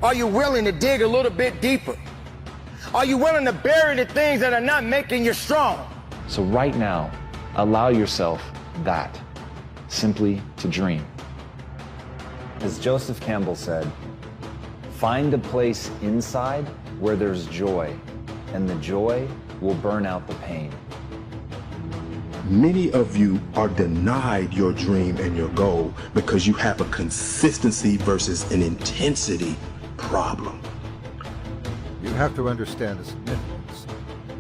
Are you willing to dig a little bit deeper? Are you willing to bury the things that are not making you strong? So right now, allow yourself that, simply to dream. As Joseph Campbell said, find a place inside where there's joy, and the joy will burn out the pain. Many of you are denied your dream and your goal because you have a consistency versus an intensity problem. You have to understand the significance.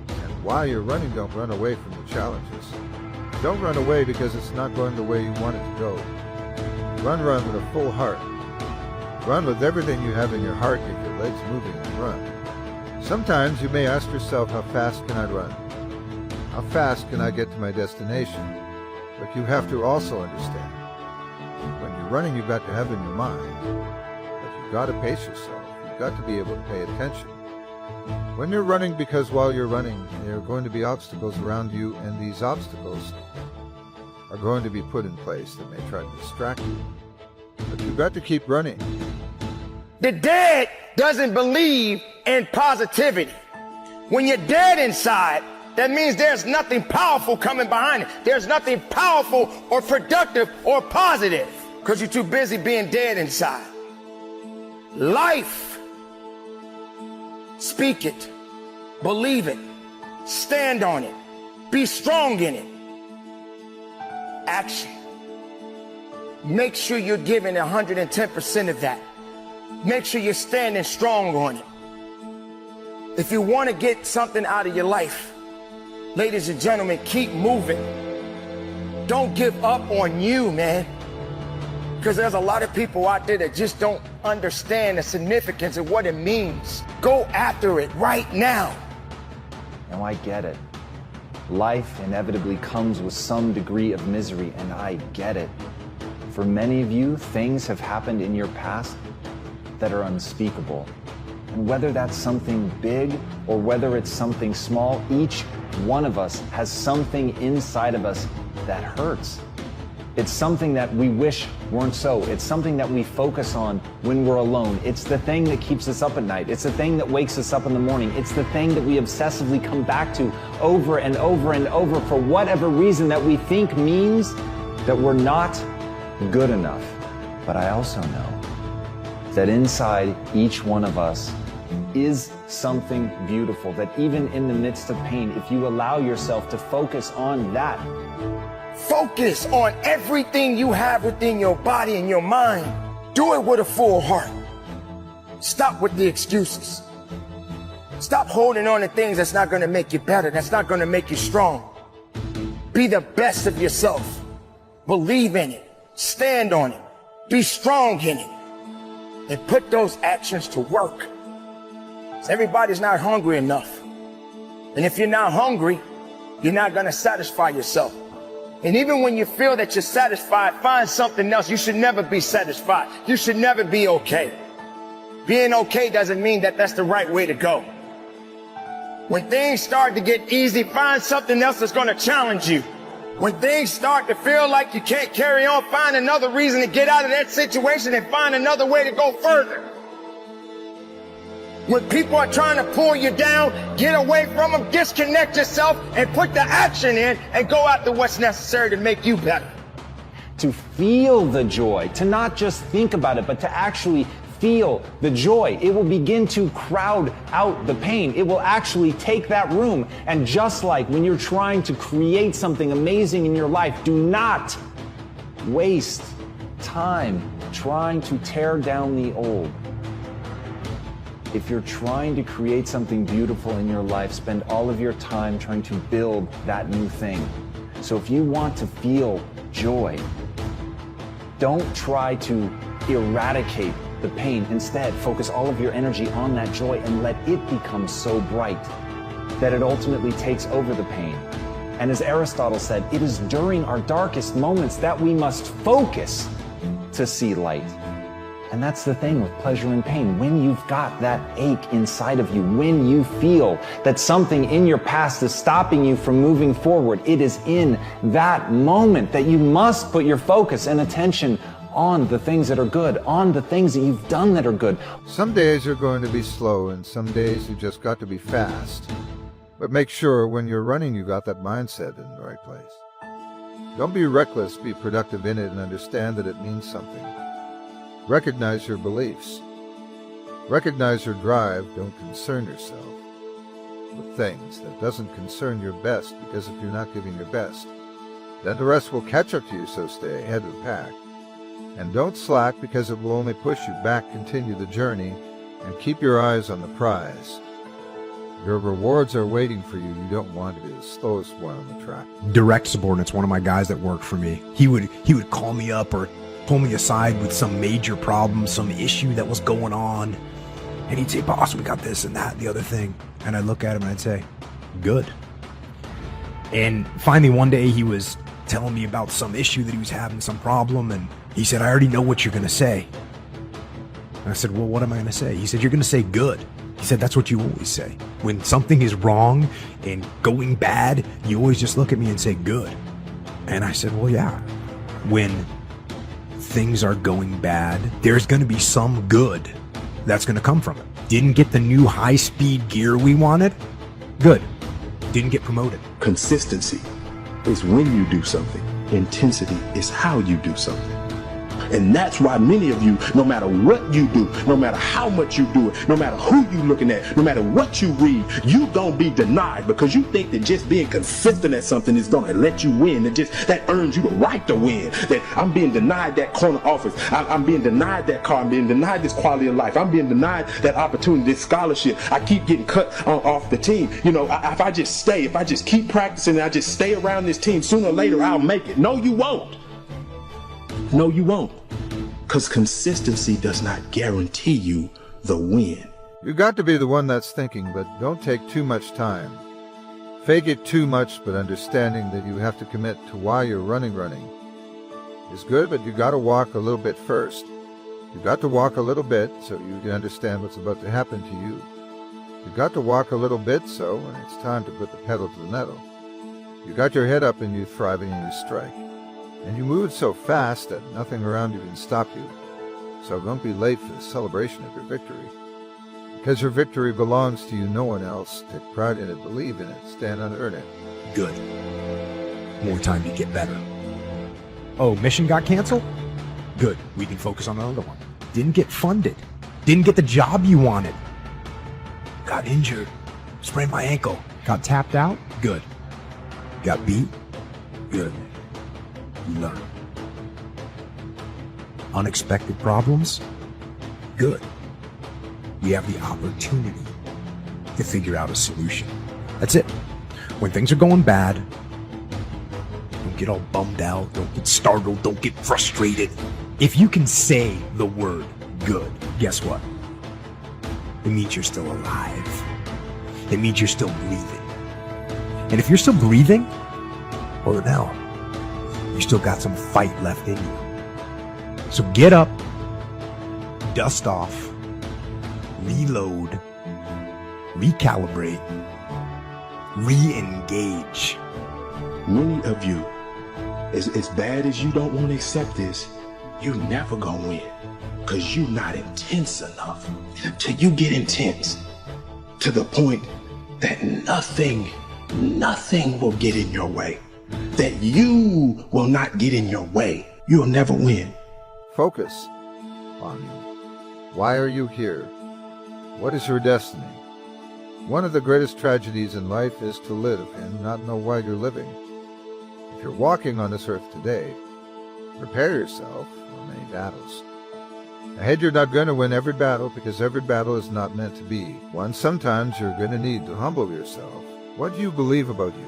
And while you're running, don't run away from the challenges. Don't run away because it's not going the way you want it to go. Run with a full heart. Run with everything you have in your heart, get your legs moving and run. Sometimes you may ask yourself, how fast can I run? How fast can I get to my destination? But you have to also understand, when you're running, you've got to have in your mind, but you've got to pace yourself. You've got to be able to pay attention. When you're running, because while you're running, there are going to be obstacles around you, and these obstacles are going to be put in place that may try to distract you. But you've got to keep running. The dead doesn't believe in positivity. When you're dead inside, that means there's nothing powerful coming behind it. There's nothing powerful or productive or positive because you're too busy being dead inside. Life. Speak it. Believe it. Stand on it. Be strong in it. Action. Make sure you're giving 110% of that. Make sure you're standing strong on it. If you want to get something out of your life, ladies and gentlemen, keep moving. Don't give up on you, man. Because there's a lot of people out there that just don't understand the significance of what it means. Go after it right now. Now I get it. Life inevitably comes with some degree of misery, and I get it. For many of you, things have happened in your past that are unspeakable. And whether that's something big or whether it's something small, each one of us has something inside of us that hurts. It's something that we wish weren't so. It's something that we focus on when we're alone. It's the thing that keeps us up at night. It's the thing that wakes us up in the morning. It's the thing that we obsessively come back to over and over and over for whatever reason that we think means that we're not good enough. But I also know that inside each one of us is something beautiful, that even in the midst of pain, if you allow yourself to focus on that, focus on everything you have within your body and your mind. Do it with a full heart. Stop with the excuses. Stop holding on to things that's not going to make you better, that's not going to make you strong. Be the best of yourself. Believe in it. Stand on it. Be strong in it. And put those actions to work. Everybody's not hungry enough. And if you're not hungry, you're not going to satisfy yourself. And even when you feel that you're satisfied, find something else. You should never be satisfied. You should never be okay. Being okay doesn't mean that that's the right way to go. When things start to get easy, find something else that's going to challenge you. When things start to feel like you can't carry on, find another reason to get out of that situation and find another way to go further. When people are trying to pull you down, get away from them, disconnect yourself, and put the action in and go after what's necessary to make you better. to feel the joy, to not just think about it, but to actually feel the joy. It will begin to crowd out the pain. It will actually take that room. And just like when you're trying to create something amazing in your life, do not waste time trying to tear down the old. If you're trying to create something beautiful in your life, spend all of your time trying to build that new thing. So if you want to feel joy, don't try to eradicate the pain. Instead, focus all of your energy on that joy and let it become so bright that it ultimately takes over the pain. And as Aristotle said, it is during our darkest moments that we must focus to see light. And that's the thing with pleasure and pain. When you've got that ache inside of you, when you feel that something in your past is stopping you from moving forward, it is in that moment that you must put your focus and attention on the things that are good, on the things that you've done that are good. Some days are going to be slow, and some days you just got to be fast. But make sure when you're running, you got that mindset in the right place. Don't be reckless, be productive in it, and understand that it means something. Recognize your beliefs. Recognize your drive. Don't concern yourself with things that doesn't concern your best, because if you're not giving your best, then the rest will catch up to you, so stay ahead of the pack. And don't slack, because it will only push you back. Continue the journey and keep your eyes on the prize. Your rewards are waiting for you. You don't want to be the slowest one on the track. Direct subordinate's one of my guys that worked for me. He would call me up or pull me aside with some major problem, some issue that was going on. And he'd say, boss, we got this and that and the other thing. And I'd look at him and I'd say, good. And finally one day he was telling me about some issue that he was having, some problem. And he said, I already know what you're going to say. And I said, well, what am I going to say? He said, you're going to say good. He said, that's what you always say. When something is wrong and going bad, you always just look at me and say good. And I said, well, yeah. When things are going bad, there's going to be some good that's going to come from it. Didn't get the new high-speed gear we wanted? Good. Didn't get promoted. Consistency is when you do something. Intensity is how you do something. And that's why many of you, no matter what you do, no matter how much you do it, no matter who you looking at, no matter what you read, you gonna be denied, because you think that just being consistent at something is gonna let you win. That earns you the right to win. That I'm being denied that corner office. I'm being denied that car. I'm being denied this quality of life. I'm being denied that opportunity, this scholarship. I keep getting cut off the team. You know, if I just stay, if I just keep practicing, and I just stay around this team, sooner or later I'll make it. No, you won't. No, you won't. Because consistency does not guarantee you the win. You got to be the one that's thinking, but don't take too much time. Fake it too much, but understanding that you have to commit to why you're running is good, but you got to walk a little bit first. You got to walk a little bit so you can understand what's about to happen to you. You got to walk a little bit so when it's time to put the pedal to the metal. You got your head up and you're thriving and you strike. And you move so fast that nothing around you can stop you. So don't be late for the celebration of your victory. Because your victory belongs to you, no one else. Take pride in it, believe in it, stand on it, earn it. Good. More time to get better. Oh, mission got canceled? Good. We can focus on another one. Didn't get funded. Didn't get the job you wanted. Got injured. Sprained my ankle. Got tapped out? Good. Got beat? Good. You learn. Unexpected problems? Good. We have the opportunity to figure out a solution. That's it. When things are going bad, don't get all bummed out, don't get startled, don't get frustrated. If you can say the word good, guess what? It means you're still alive. It means you're still breathing. And if you're still breathing, well, now you still got some fight left in you. So get up, dust off, reload, recalibrate, re-engage. Many of you, as bad as you don't want to accept this, you never gonna win. Because you're not intense enough. Till you get intense to the point that nothing will get in your way. That you will not get in your way. You'll never win. Focus on you. Why are you here? What is your destiny? One of the greatest tragedies in life is to live and not know why you're living. If you're walking on this earth today, prepare yourself for many battles. Ahead, you're not going to win every battle, because every battle is not meant to be one. Sometimes you're going to need to humble yourself. What do you believe about you?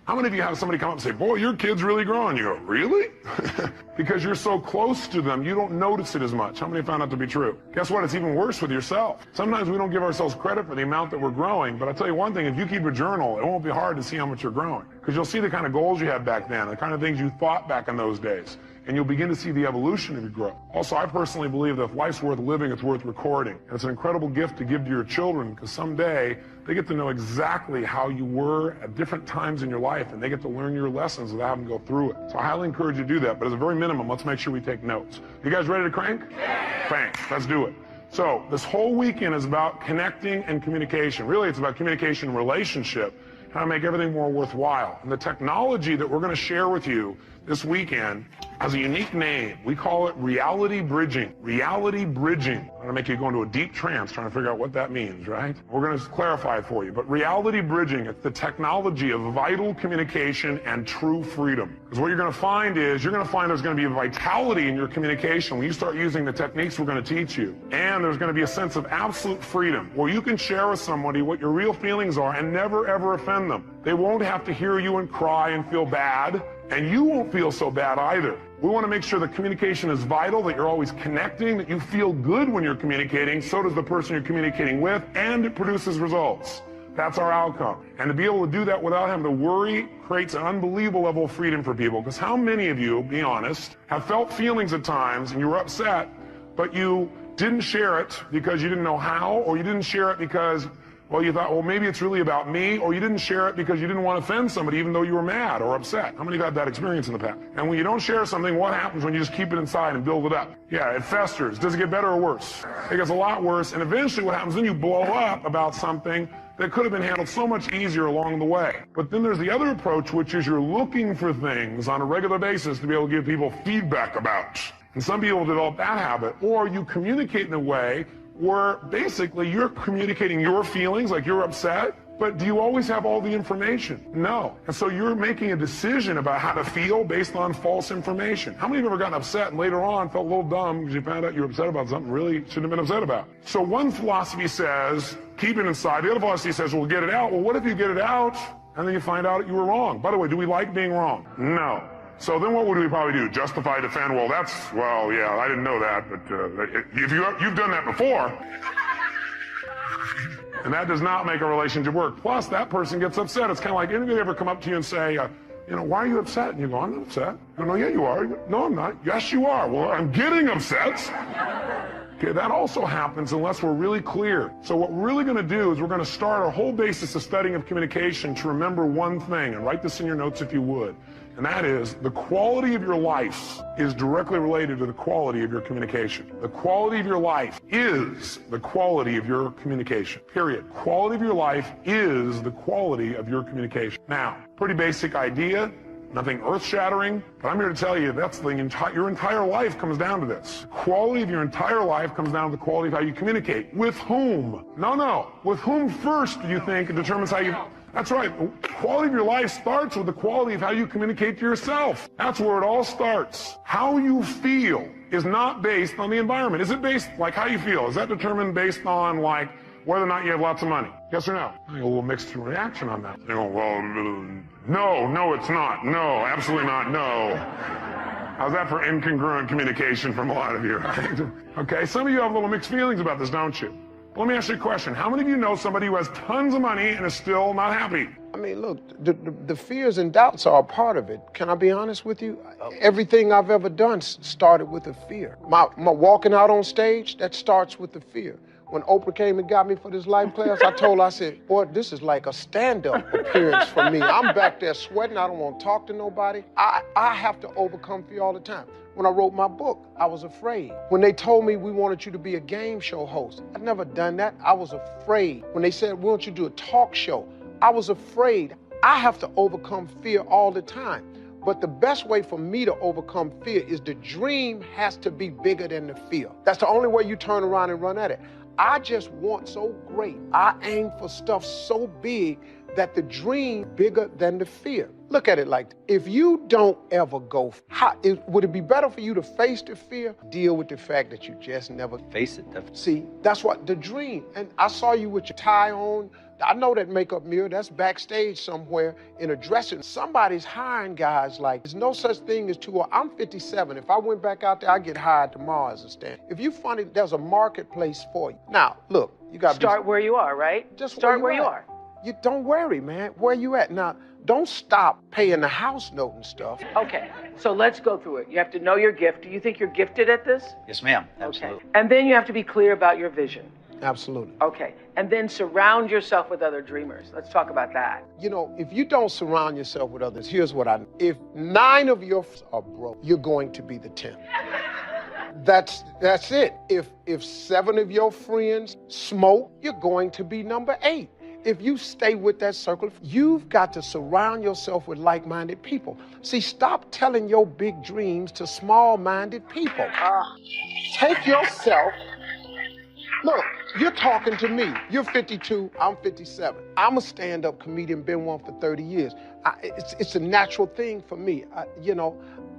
How many of you have somebody come up and say, boy, your kid's really growing? You go, really? Because you're so close to them, you don't notice it as much. How many found that to be true? Guess what? It's even worse with yourself. Sometimes we don't give ourselves credit for the amount that we're growing, but I'll tell you one thing, if you keep a journal, it won't be hard to see how much you're growing. Because you'll see the kind of goals you had back then, the kind of things you thought back in those days. and you'll begin to see the evolution of your growth. Also, I personally believe that if life's worth living, it's worth recording. And it's an incredible gift to give to your children, because someday they get to know exactly how you were at different times in your life, and they get to learn your lessons without having to go through it. So I highly encourage you to do that, but as a very minimum, let's make sure we take notes. You guys ready to crank? Crank. Let's do it. So this whole weekend is about connecting and communication. Really, it's about communication and relationship, how to make everything more worthwhile. And the technology that we're going to share with you this weekend has a unique name. We call it reality bridging. Reality bridging. I'm going to make you go into a deep trance trying to figure out what that means, right? We're going to clarify it for you. But reality bridging, it's the technology of vital communication and true freedom. Because what you're going to find is, there's going to be a vitality in your communication when you start using the techniques we're going to teach you. And there's going to be a sense of absolute freedom where you can share with somebody what your real feelings are and never ever offend them. They won't have to hear you and cry and feel bad, and you won't feel so bad either. We want to make sure that communication is vital, that you're always connecting, that you feel good when you're communicating, so does the person you're communicating with, and it produces results. That's our outcome. And to be able to do that without having to worry creates an unbelievable level of freedom for people. Because how many of you, be honest, have felt feelings at times and you were upset, but you didn't share it because you didn't know how, or you didn't share it because, well, you thought, well, maybe it's really about me, or you didn't share it because you didn't want to offend somebody even though you were mad or upset. How many have had that experience in the past? And when you don't share something, what happens when you just keep it inside and build it up? Yeah, it festers. Does it get better or worse? It gets a lot worse, and eventually what happens, then you blow up about something that could have been handled so much easier along the way. But then there's the other approach, which is you're looking for things on a regular basis to be able to give people feedback about. And some people develop that habit, or you communicate in a way where basically you're communicating your feelings, like you're upset, but do you always have all the information? No. And so you're making a decision about how to feel based on false information. How many of you have ever gotten upset and later on felt a little dumb because you found out you were upset about something really shouldn't have been upset about? So one philosophy says, keep it inside. The other philosophy says, well, get it out. Well, what if you get it out and then you find out you were wrong? By the way, do we like being wrong? No. So then what would we probably do? Justify, defend? Well, yeah, I didn't know that, but if you've done that before, and that does not make a relationship work. Plus, that person gets upset. It's kind of like, anybody ever come up to you and say, why are you upset? And you go, I'm not upset. You go, yeah, you are. You go, no, I'm not. Yes, you are. Well, I'm getting upset. Okay, that also happens unless we're really clear. So what we're really going to do is we're going to start our whole basis of studying of communication to remember one thing, and write this in your notes if you would. And that is, the quality of your life is directly related to the quality of your communication. The quality of your life is the quality of your communication. Period. Quality of your life is the quality of your communication. Now, pretty basic idea, nothing earth-shattering, but I'm here to tell you that's your entire life comes down to this. The quality of your entire life comes down to the quality of how you communicate. With whom? No. With whom first do you think determines how you... That's right. The quality of your life starts with the quality of how you communicate to yourself. That's where it all starts. How you feel is not based on the environment. Is it based, like how you feel? Is that determined based on, like, whether or not you have lots of money? Yes or no? I get a little mixed reaction on that. They go, well, no, it's not. No, absolutely not. No. How's that for incongruent communication from a lot of you, right? Okay, some of you have little mixed feelings about this, don't you? Let me ask you a question. How many of you know somebody who has tons of money and is still not happy? I mean, look, the fears and doubts are a part of it. Can I be honest with you? Everything I've ever done started with a fear. My walking out on stage, that starts with the fear. When Oprah came and got me for this life class, I said, boy, this is like a stand-up appearance for me. I'm back there sweating. I don't want to talk to nobody. I have to overcome fear all the time. When I wrote my book, I was afraid. When they told me we wanted you to be a game show host, I'd never done that. I was afraid. When they said, we want you to do a talk show, I was afraid. I have to overcome fear all the time. But the best way for me to overcome fear is the dream has to be bigger than the fear. That's the only way you turn around and run at it. I just want so great. I aim for stuff so big that the dream bigger than the fear. Look at it like this. If you don't ever go, would it be better for you to face the fear, deal with the fact that you just never face it? See, that's what the dream. And I saw you with your tie on. I know that makeup mirror, that's backstage somewhere in a dressing. Somebody's hiring guys like, there's no such thing as too old. I'm 57. If I went back out there, I'd get hired tomorrow as a stand. If you're funny, there's a marketplace for you. Now, look, you got to start where you are, right? Just start where you are. You don't worry, man. Where you at? Now, Don't stop paying the house note and stuff. Okay, so let's go through it. You have to know your gift. Do you think you're gifted at this? Yes, ma'am. Absolutely. Okay. And then you have to be clear about your vision. Absolutely. Okay. And then surround yourself with other dreamers. Let's talk about that. You know, if you don't surround yourself with others, here's what I know. If 9 of your friends are broke, you're going to be the 10th. That's it. If 7 of your friends smoke, you're going to be number 8. If you stay with that circle, you've got to surround yourself with like-minded people. See, stop telling your big dreams to small-minded people. Take yourself. Look, you're talking to me. You're 52, I'm 57. I'm a stand-up comedian, been one for 30 years. It's a natural thing for me.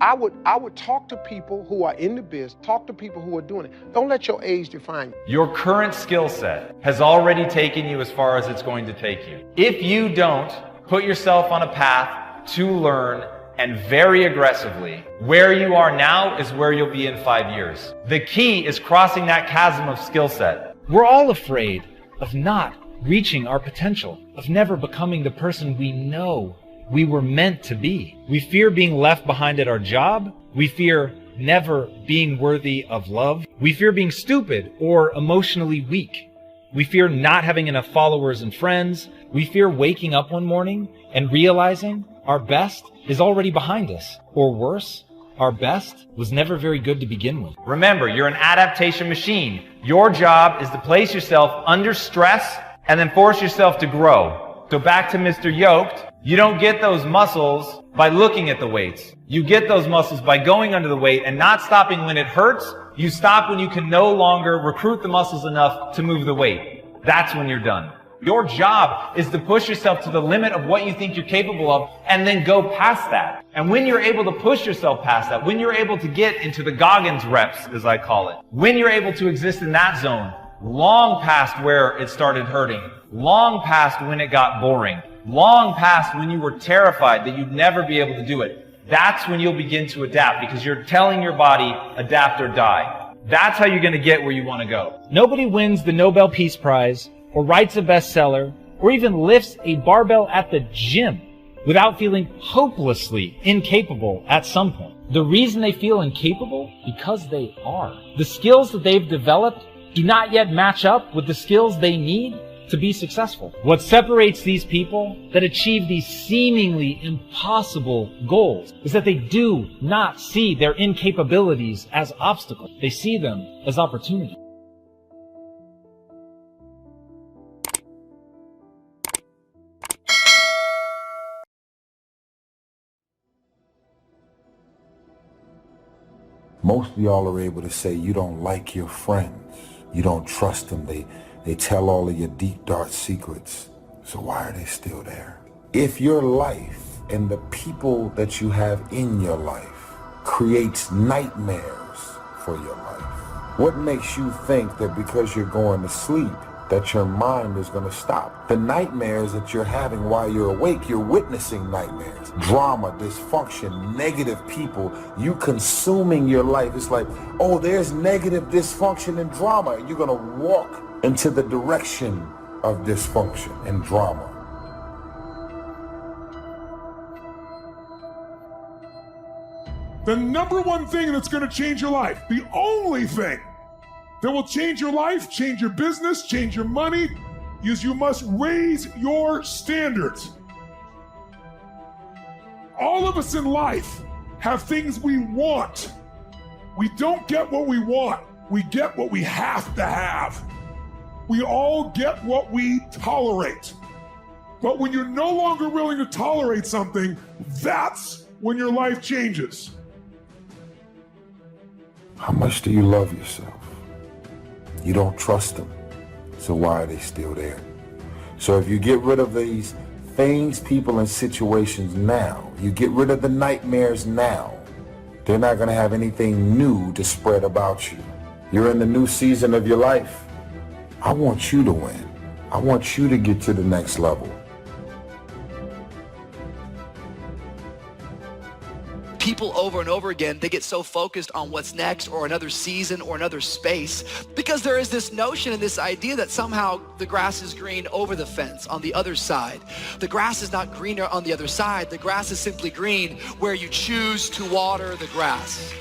I would talk to people who are in the biz, talk to people who are doing it. Don't let your age define you. Your current skill set has already taken you as far as it's going to take you. If you don't put yourself on a path to learn and very aggressively, where you are now is where you'll be in 5 years. The key is crossing that chasm of skill set. We're all afraid of not reaching our potential, of never becoming the person we know we were meant to be. We fear being left behind at our job. We fear never being worthy of love. We fear being stupid or emotionally weak. We fear not having enough followers and friends. We fear waking up one morning and realizing our best is already behind us. Or worse, our best was never very good to begin with. Remember, you're an adaptation machine. Your job is to place yourself under stress and then force yourself to grow. So back to Mr. Yoked, you don't get those muscles by looking at the weights. You get those muscles by going under the weight and not stopping when it hurts. You stop when you can no longer recruit the muscles enough to move the weight. That's when you're done. Your job is to push yourself to the limit of what you think you're capable of and then go past that. And when you're able to push yourself past that, when you're able to get into the Goggins reps, as I call it, when you're able to exist in that zone, long past where it started hurting, long past when it got boring, long past when you were terrified that you'd never be able to do it, that's when you'll begin to adapt, because you're telling your body, adapt or die. That's how you're going to get where you want to go. Nobody wins the Nobel Peace Prize or writes a bestseller or even lifts a barbell at the gym without feeling hopelessly incapable at some point. The reason they feel incapable? Because they are. The skills that they've developed do not yet match up with the skills they need to be successful. What separates these people that achieve these seemingly impossible goals is that they do not see their incapabilities as obstacles. They see them as opportunities. Most of y'all are able to say you don't like your friends. You don't trust them. They tell all of your deep, dark secrets. So why are they still there? If your life and the people that you have in your life creates nightmares for your life, what makes you think that because you're going to sleep that your mind is going to stop? The nightmares that you're having while you're awake, you're witnessing nightmares. Drama, dysfunction, negative people, you consuming your life. It's like, oh, there's negative dysfunction and drama. You're going to walk into the direction of dysfunction and drama. The number one thing that's going to change your life, the only thing that will change your life, change your business, change your money, is you must raise your standards. All of us in life have things we want. We don't get what we want. We get what we have to have. We all get what we tolerate. But when you're no longer willing to tolerate something, that's when your life changes. How much do you love yourself? You don't trust them. So why are they still there? So if you get rid of these things, people, and situations now, you get rid of the nightmares now, they're not going to have anything new to spread about you. You're in the new season of your life. I want you to win. I want you to get to the next level. People over and over again, they get so focused on what's next or another season or another space, because there is this notion and this idea that somehow the grass is green over the fence on the other side. The grass is not greener on the other side. The grass is simply green where you choose to water the grass.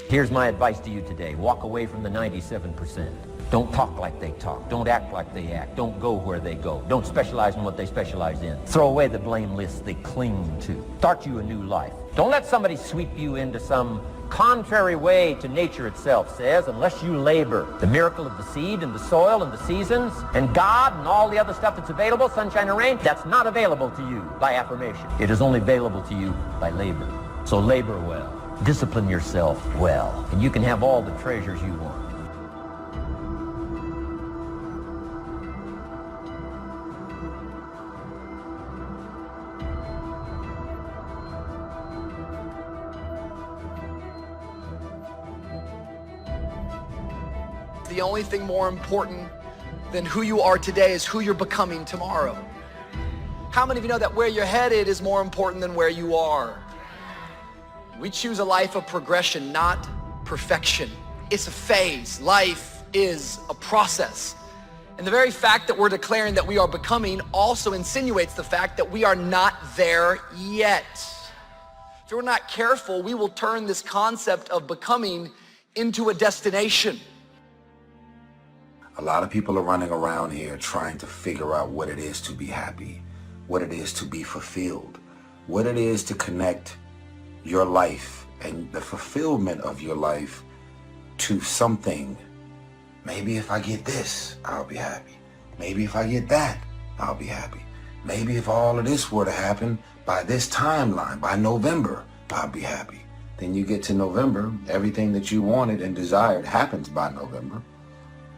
Here's my advice to you today. Walk away from the 97%. Don't talk like they talk. Don't act like they act. Don't go where they go. Don't specialize in what they specialize in. Throw away the blame lists they cling to. Start you a new life. Don't let somebody sweep you into some contrary way to nature itself says, unless you labor. The miracle of the seed and the soil and the seasons and God and all the other stuff that's available, sunshine and rain, that's not available to you by affirmation. It is only available to you by labor. So labor well. Discipline yourself well, and you can have all the treasures you want. The only thing more important than who you are today is who you're becoming tomorrow. How many of you know that where you're headed is more important than where you are? We choose a life of progression, not perfection. It's a phase. Life is a process. And the very fact that we're declaring that we are becoming also insinuates the fact that we are not there yet. If we're not careful, we will turn this concept of becoming into a destination. A lot of people are running around here trying to figure out what it is to be happy, what it is to be fulfilled, what it is to connect your life and the fulfillment of your life to something. Maybe if I get this, I'll be happy. Maybe if I get that, I'll be happy. Maybe if all of this were to happen by this timeline, by November, I'll be happy. Then you get to November, everything that you wanted and desired happens by November.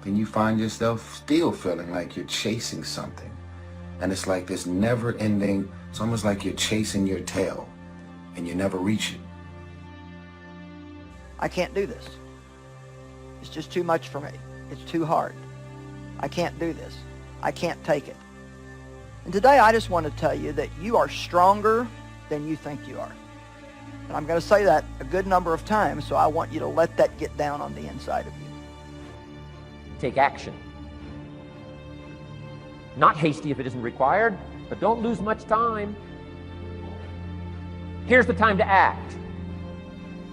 Then you find yourself still feeling like you're chasing something. And it's like this never ending, it's almost like you're chasing your tail and you never reach it. I can't do this. It's just too much for me. It's too hard. I can't do this. I can't take it. And today I just want to tell you that you are stronger than you think you are. And I'm going to say that a good number of times, so I want you to let that get down on the inside of you. Take action. Not hasty if it isn't required, but don't lose much time. Here's the time to act.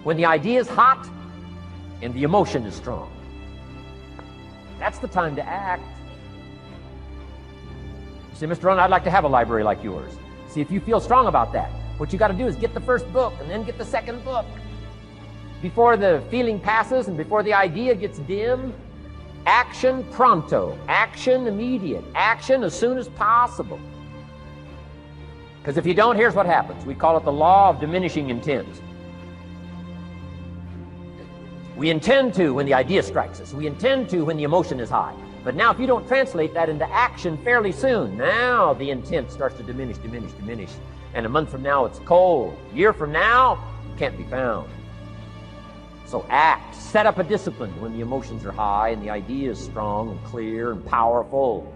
When the idea is hot and the emotion is strong. That's the time to act. You say, Mr. Rohn, I'd like to have a library like yours. See, if you feel strong about that, what you got to do is get the first book and then get the second book. Before the feeling passes and before the idea gets dim, action pronto, action immediate, action as soon as possible. Because if you don't, here's what happens. We call it the law of diminishing intent. We intend to when the idea strikes us. We intend to when the emotion is high. But now if you don't translate that into action fairly soon, now the intent starts to diminish. And a month from now, it's cold. A year from now, it can't be found. So act. Set up a discipline when the emotions are high and the idea is strong and clear and powerful.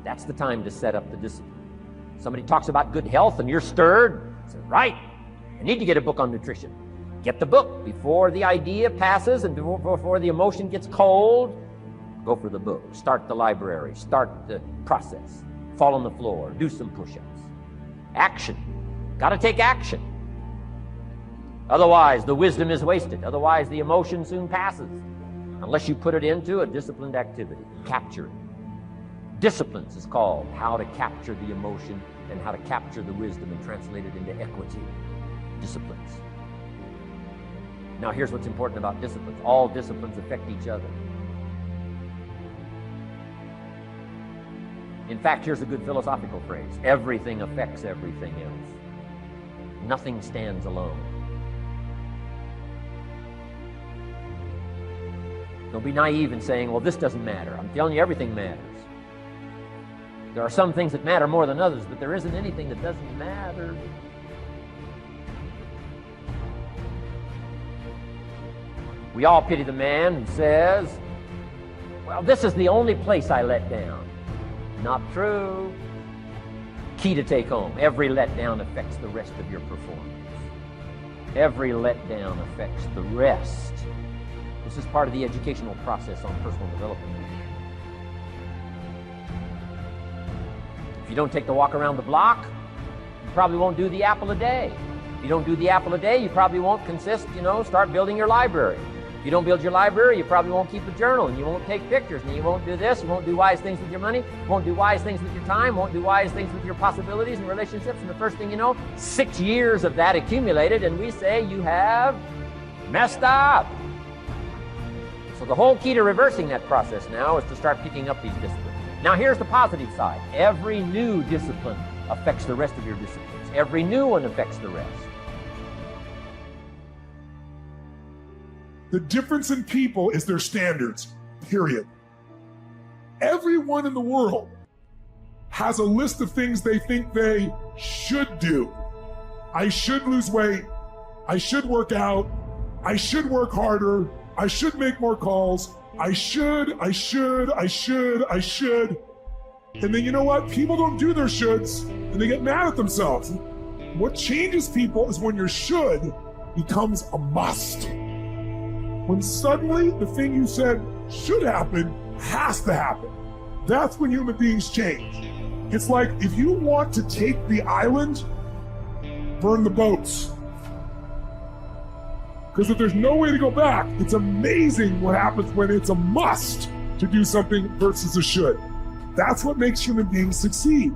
That's the time to set up the discipline. Somebody talks about good health and you're stirred. Say, right, I need to get a book on nutrition. Get the book before the idea passes and before the emotion gets cold. Go for the book. Start the library. Start the process. Fall on the floor. Do some push-ups. Action. Got to take action. Otherwise, the wisdom is wasted. Otherwise, the emotion soon passes. Unless you put it into a disciplined activity. Capture it. Disciplines is called how to capture the emotion and how to capture the wisdom and translate it into equity. Disciplines. Now, here's what's important about disciplines. All disciplines affect each other. In fact, here's a good philosophical phrase. Everything affects everything else. Nothing stands alone. Don't be naive in saying, well, this doesn't matter. I'm telling you, everything matters. There are some things that matter more than others, but there isn't anything that doesn't matter. We all pity the man who says, well, this is the only place I let down. Not true. Key to take home. Every letdown affects the rest of your performance. Every letdown affects the rest. This is part of the educational process on personal development. If you don't take the walk around the block, you probably won't do the apple a day. If you don't do the apple a day, you probably won't start building your library. If you don't build your library, you probably won't keep a journal, and you won't take pictures, and you won't do this, you won't do wise things with your money, won't do wise things with your time, won't do wise things with your possibilities and relationships, and the first thing you know, 6 years of that accumulated, and we say you have messed up. So the whole key to reversing that process now is to start picking up these disciplines. Now here's the positive side. Every new discipline affects the rest of your disciplines. Every new one affects the rest. The difference in people is their standards, period. Everyone in the world has a list of things they think they should do. I should lose weight. I should work out. I should work harder. I should make more calls. I should. And then you know what? People don't do their shoulds and they get mad at themselves. What changes people is when your should becomes a must. When suddenly the thing you said should happen has to happen. That's when human beings change. It's like if you want to take the island, burn the boats. Because if there's no way to go back, it's amazing what happens when it's a must to do something versus a should. That's what makes human beings succeed.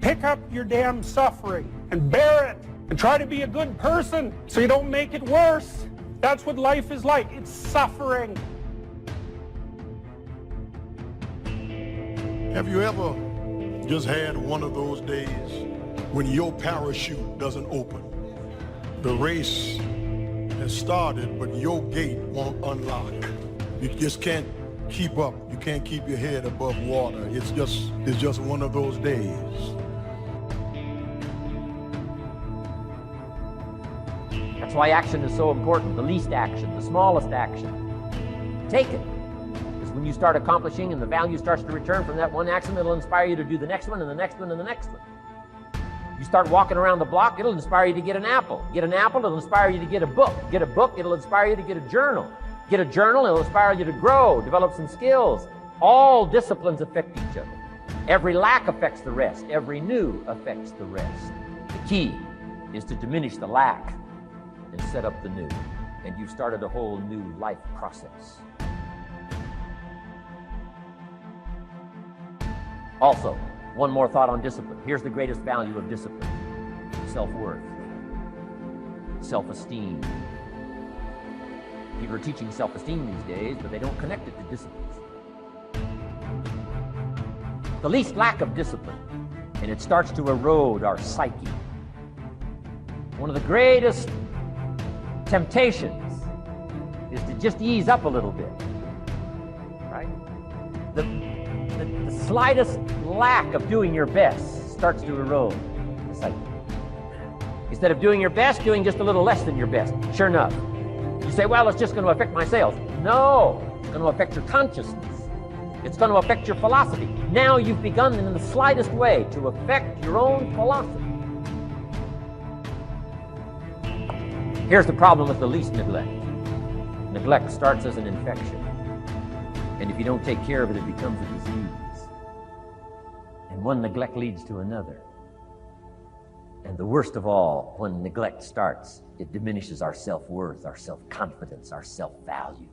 Pick up your damn suffering and bear it and try to be a good person so you don't make it worse. That's what life is like. It's suffering. Have you ever just had one of those days when your parachute doesn't open? The race has started, but your gate won't unlock. You just can't keep up. You can't keep your head above water. It's just one of those days. That's why action is so important. The least action, the smallest action. Take it. Because when you start accomplishing and the value starts to return from that one action, it'll inspire you to do the next one and the next one and the next one. You start walking around the block, it'll inspire you to get an apple. Get an apple, it'll inspire you to get a book. Get a book, it'll inspire you to get a journal. Get a journal, it'll inspire you to grow, develop some skills. All disciplines affect each other. Every lack affects the rest. Every new affects the rest. The key is to diminish the lack and set up the new. And you've started a whole new life process. Also, one more thought on discipline. Here's the greatest value of discipline. Self-worth. Self-esteem. People are teaching self-esteem these days, but they don't connect it to disciplines. The least lack of discipline, and it starts to erode our psyche. One of the greatest temptations is to just ease up a little bit, right? The slightest lack of doing your best starts to erode the psyche. Instead of doing your best, doing just a little less than your best. Sure enough. You say, well, it's just going to affect my sales. No, it's going to affect your consciousness. It's going to affect your philosophy. Now you've begun in the slightest way to affect your own philosophy. Here's the problem with the least neglect. Neglect starts as an infection. And if you don't take care of it, it becomes a disease. And one neglect leads to another. And the worst of all, when neglect starts, it diminishes our self-worth, our self-confidence, our self-value.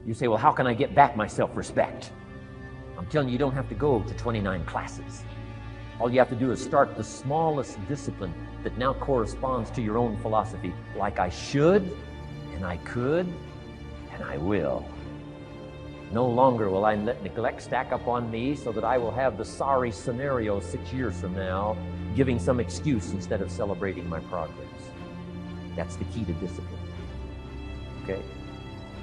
You say, well, how can I get back my self-respect? I'm telling you, you don't have to go to 29 classes. All you have to do is start the smallest discipline that now corresponds to your own philosophy, like I should, and I could, and I will. No longer will I let neglect stack up on me so that I will have the sorry scenario 6 years from now, giving some excuse instead of celebrating my progress. That's the key to discipline. Okay?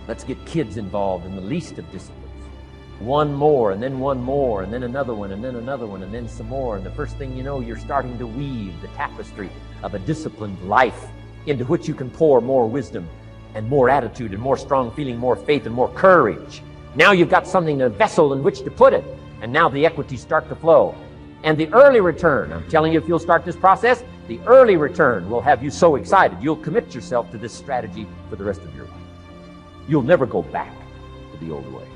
Let's get kids involved in the least of disciplines. One more, and then one more, and then another one, and then another one, and then some more. And the first thing you know, you're starting to weave the tapestry of a disciplined life into which you can pour more wisdom and more attitude and more strong feeling, more faith and more courage. Now you've got something, a vessel in which to put it. And now the equities start to flow. And the early return, I'm telling you, if you'll start this process, the early return will have you so excited, you'll commit yourself to this strategy for the rest of your life. You'll never go back to the old ways.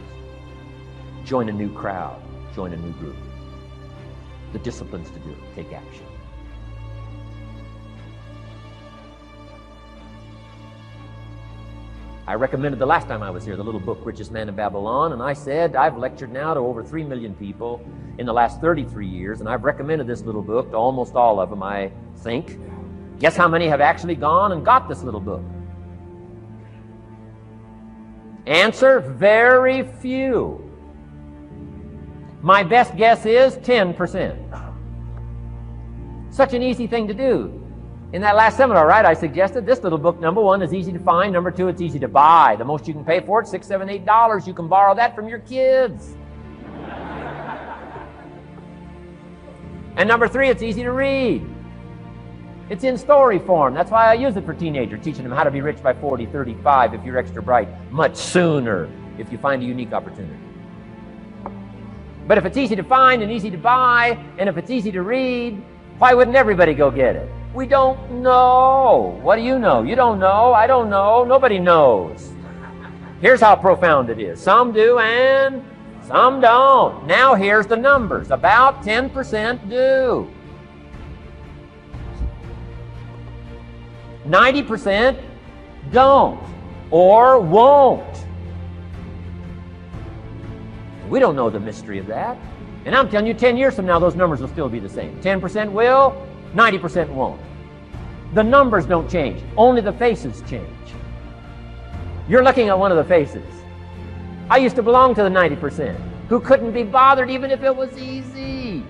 Join a new crowd, join a new group. The disciplines to do it, take action. I recommended the last time I was here the little book, Richest Man in Babylon, and I said I've lectured now to over 3 million people in the last 33 years, and I've recommended this little book to almost all of them, I think. Guess how many have actually gone and got this little book? Answer, very few. My best guess is 10%. Such an easy thing to do. In that last seminar, right, I suggested this little book, number one, is easy to find. Number two, it's easy to buy. The most you can pay for it, $6, $7, $8. You can borrow that from your kids. And number three, it's easy to read. It's in story form. That's why I use it for teenagers, teaching them how to be rich by 40, 35 if you're extra bright, much sooner if you find a unique opportunity. But if it's easy to find and easy to buy, and if it's easy to read, why wouldn't everybody go get it? We don't know. What do you know? You don't know. I don't know. Nobody knows. Here's how profound it is. Some do and some don't. Now here's the numbers. About 10% do. 90% don't or won't. We don't know the mystery of that. And I'm telling you, 10 years from now, those numbers will still be the same. 10% will, 90% won't. The numbers don't change. Only the faces change. You're looking at one of the faces. I used to belong to the 90% who couldn't be bothered even if it was easy.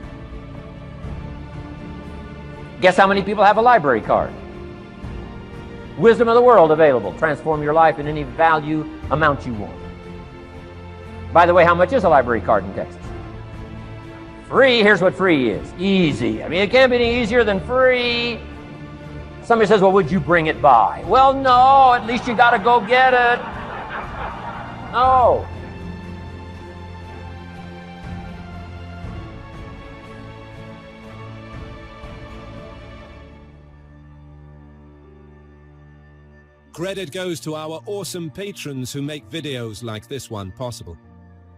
Guess how many people have a library card? Wisdom of the world available. Transform your life in any value amount you want. By the way, how much is a library card in Texas? Free. Here's what free is. Easy. I mean, it can't be any easier than free. Somebody says, well, would you bring it by? Well, no. At least you got to go get it. No. Credit goes to our awesome patrons who make videos like this one possible.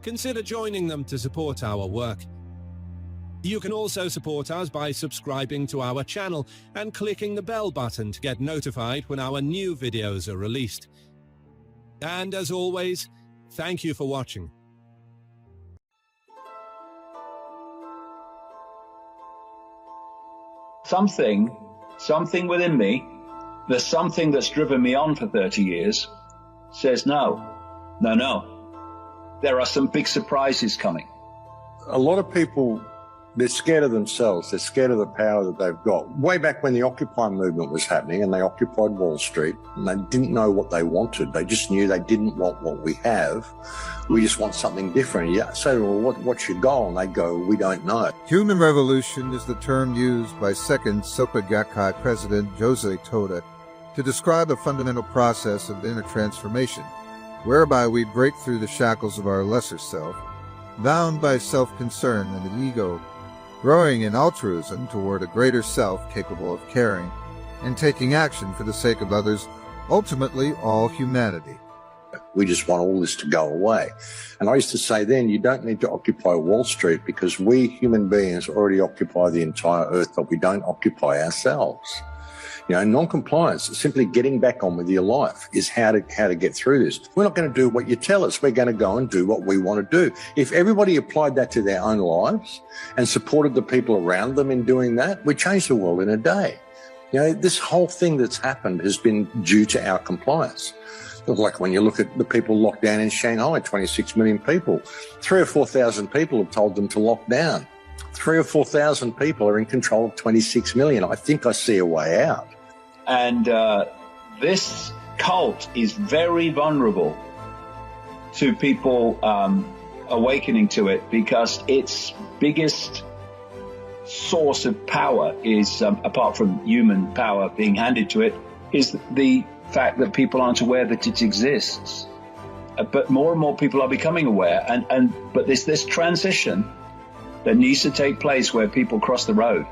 Consider joining them to support our work. You can also support us by subscribing to our channel and clicking the bell button to get notified when our new videos are released. And as always, thank you for watching. Something within me, there's something that's driven me on for 30 years, says no. There are some big surprises coming. A lot of people, they're scared of themselves. They're scared of the power that they've got. Way back when the Occupy movement was happening and they occupied Wall Street and they didn't know what they wanted. They just knew they didn't want what we have. We just want something different. Yeah. So, well, what's your goal? And they go, we don't know. Human revolution is the term used by Second Soka Gakkai President Jose Toda to describe a fundamental process of inner transformation, whereby we break through the shackles of our lesser self, bound by self-concern and the ego, growing in altruism toward a greater self capable of caring and taking action for the sake of others, ultimately all humanity. We just want all this to go away. And I used to say then, you don't need to occupy Wall Street because we human beings already occupy the entire earth, but we don't occupy ourselves. You know, non-compliance, simply getting back on with your life is how to get through this. We're not going to do what you tell us. We're going to go and do what we want to do. If everybody applied that to their own lives and supported the people around them in doing that, we'd change the world in a day. You know, this whole thing that's happened has been due to our compliance. Like when you look at the people locked down in Shanghai, 26 million people, 3,000 or 4,000 people have told them to lock down. 3,000 or 4,000 people are in control of 26 million. I think I see a way out. And this cult is very vulnerable to people awakening to it because its biggest source of power is, apart from human power being handed to it, is the fact that people aren't aware that it exists. But more and more people are becoming aware. But this transition that needs to take place where people cross the road.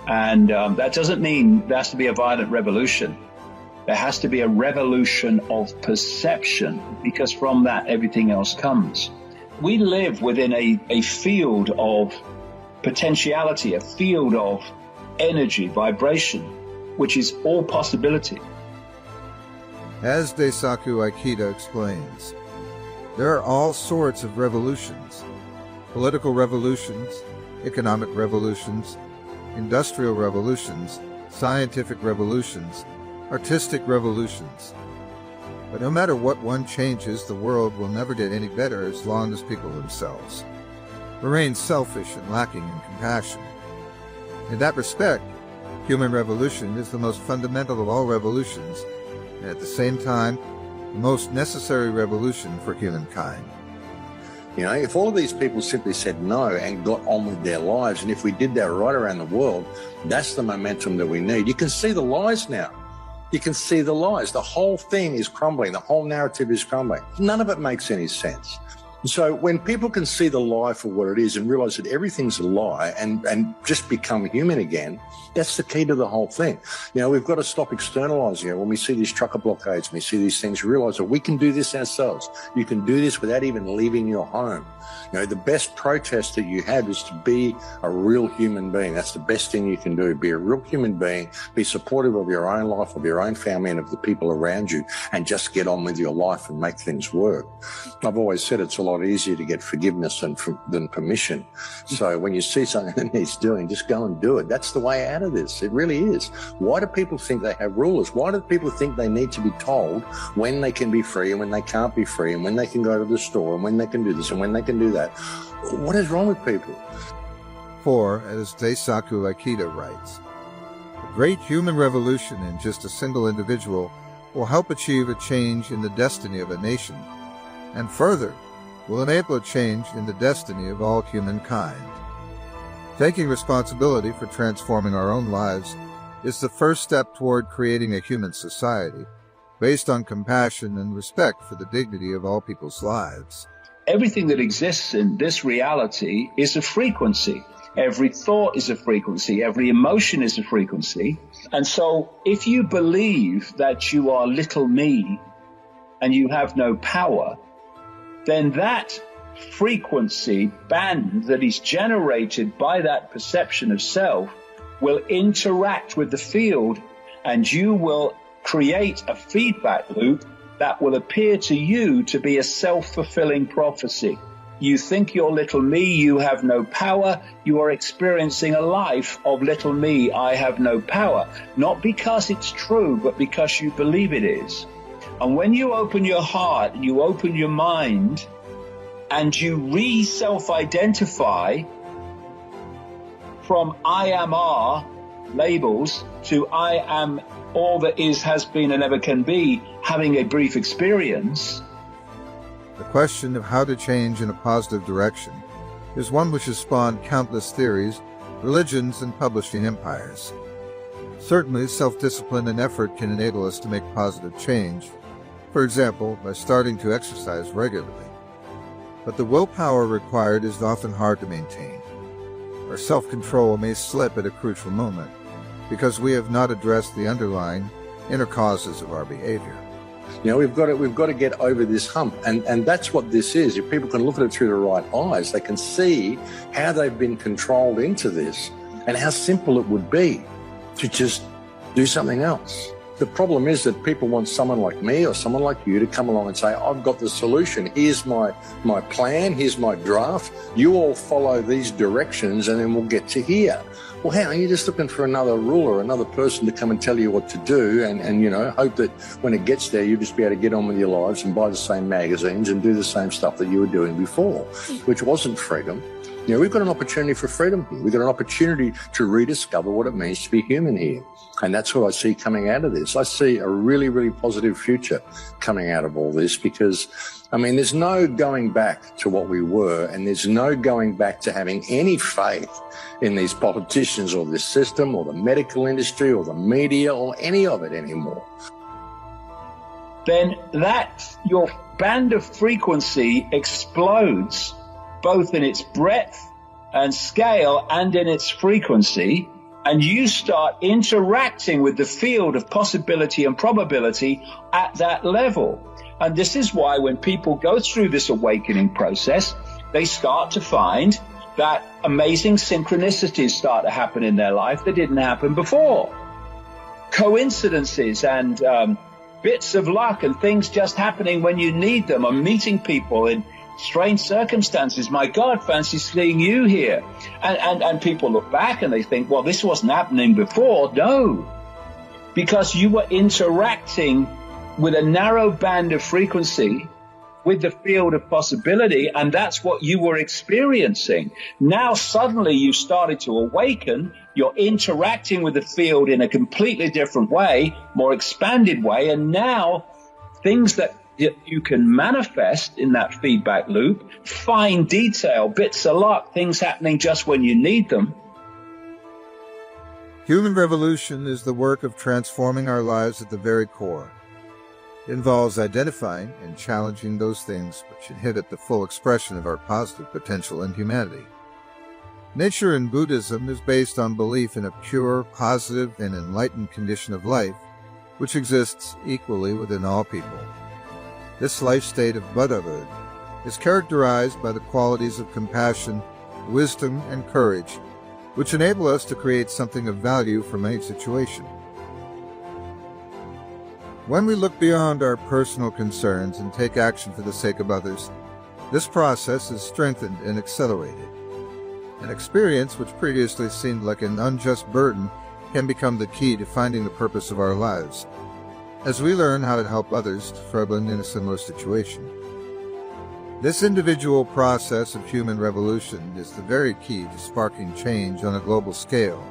And that doesn't mean there has to be a violent revolution. There has to be a revolution of perception, because from that everything else comes. We live within a field of potentiality, a field of energy, vibration, which is all possibility. As Daisaku Aikida explains, there are all sorts of revolutions: political revolutions, economic revolutions, industrial revolutions, scientific revolutions, artistic revolutions. But no matter what one changes, the world will never get any better as long as people themselves remain selfish and lacking in compassion. In that respect, human revolution is the most fundamental of all revolutions, and at the same time, the most necessary revolution for humankind. You know, if all of these people simply said no and got on with their lives, and if we did that right around the world, that's the momentum that we need. You can see the lies now. You can see the lies. The whole thing is crumbling. The whole narrative is crumbling. None of it makes any sense. So when people can see the lie for what it is and realize that everything's a lie and just become human again, that's the key to the whole thing. You know, we've got to stop externalizing it. When we see these trucker blockades, when we see these things, realize that we can do this ourselves. You can do this without even leaving your home. You know, the best protest that you have is to be a real human being. That's the best thing you can do. Be a real human being, be supportive of your own life, of your own family, and of the people around you, and just get on with your life and make things work. I've always said it's a lot easier to get forgiveness than permission. So when you see something that needs doing, just go and do it. That's the way out of this. It really is. Why do people think they have rulers? Why do people think they need to be told when they can be free and when they can't be free, and when they can go to the store and when they can do this and when they can do that? What is wrong with people? For, as Daisaku Aikida writes, a great human revolution in just a single individual will help achieve a change in the destiny of a nation, and further, will enable a change in the destiny of all humankind. Taking responsibility for transforming our own lives is the first step toward creating a human society based on compassion and respect for the dignity of all people's lives. Everything that exists in this reality is a frequency. Every thought is a frequency. Every emotion is a frequency. And so if you believe that you are little me and you have no power, then that frequency band that is generated by that perception of self will interact with the field, and you will create a feedback loop that will appear to you to be a self-fulfilling prophecy. You think you're little me, you have no power, you are experiencing a life of little me, I have no power. Not because it's true, but because you believe it is. And when you open your heart, you open your mind, and you re-self-identify from I am are labels to I am all that is, has been, and ever can be, having a brief experience. The question of how to change in a positive direction is one which has spawned countless theories, religions, and publishing empires. Certainly, self-discipline and effort can enable us to make positive change, for example, by starting to exercise regularly. But the willpower required is often hard to maintain. Our self-control may slip at a crucial moment because we have not addressed the underlying inner causes of our behavior. You know, we've got to get over this hump, and that's what this is. If people can look at it through the right eyes, they can see how they've been controlled into this and how simple it would be to just do something else. The problem is that people want someone like me or someone like you to come along and say, I've got the solution. Here's my plan. Here's my draft. You all follow these directions and then we'll get to here. Well, how? You're just looking for another ruler, another person to come and tell you what to do and you know, hope that when it gets there, you'll just be able to get on with your lives and buy the same magazines and do the same stuff that you were doing before, which wasn't freedom. You know, we've got an opportunity for freedom here. We've got an opportunity to rediscover what it means to be human here. And that's what I see coming out of this. I see a really, really positive future coming out of all this because, I mean, there's no going back to what we were, and there's no going back to having any faith in these politicians or this system or the medical industry or the media or any of it anymore. Then your band of frequency explodes both in its breadth and scale and in its frequency, and you start interacting with the field of possibility and probability at that level. And this is why when people go through this awakening process, they start to find that amazing synchronicities start to happen in their life that didn't happen before. Coincidences and bits of luck and things just happening when you need them, or meeting people in strange circumstances. My God, fancy seeing you here. And people look back and they think, well, this wasn't happening before. No, because you were interacting with a narrow band of frequency with the field of possibility, and that's what you were experiencing. Now suddenly you started to awaken. You're interacting with the field in a completely different way, more expanded way, and now things that you can manifest in that feedback loop, fine detail, bits of luck, things happening just when you need them. Human revolution is the work of transforming our lives at the very core. It involves identifying and challenging those things which inhibit the full expression of our positive potential in humanity. Nature in Buddhism is based on belief in a pure, positive, and enlightened condition of life, which exists equally within all people. This life state of Buddhahood is characterized by the qualities of compassion, wisdom, and courage, which enable us to create something of value from any situation. When we look beyond our personal concerns and take action for the sake of others, this process is strengthened and accelerated. An experience which previously seemed like an unjust burden can become the key to finding the purpose of our lives, as we learn how to help others struggling in a similar situation. This individual process of human revolution is the very key to sparking change on a global scale.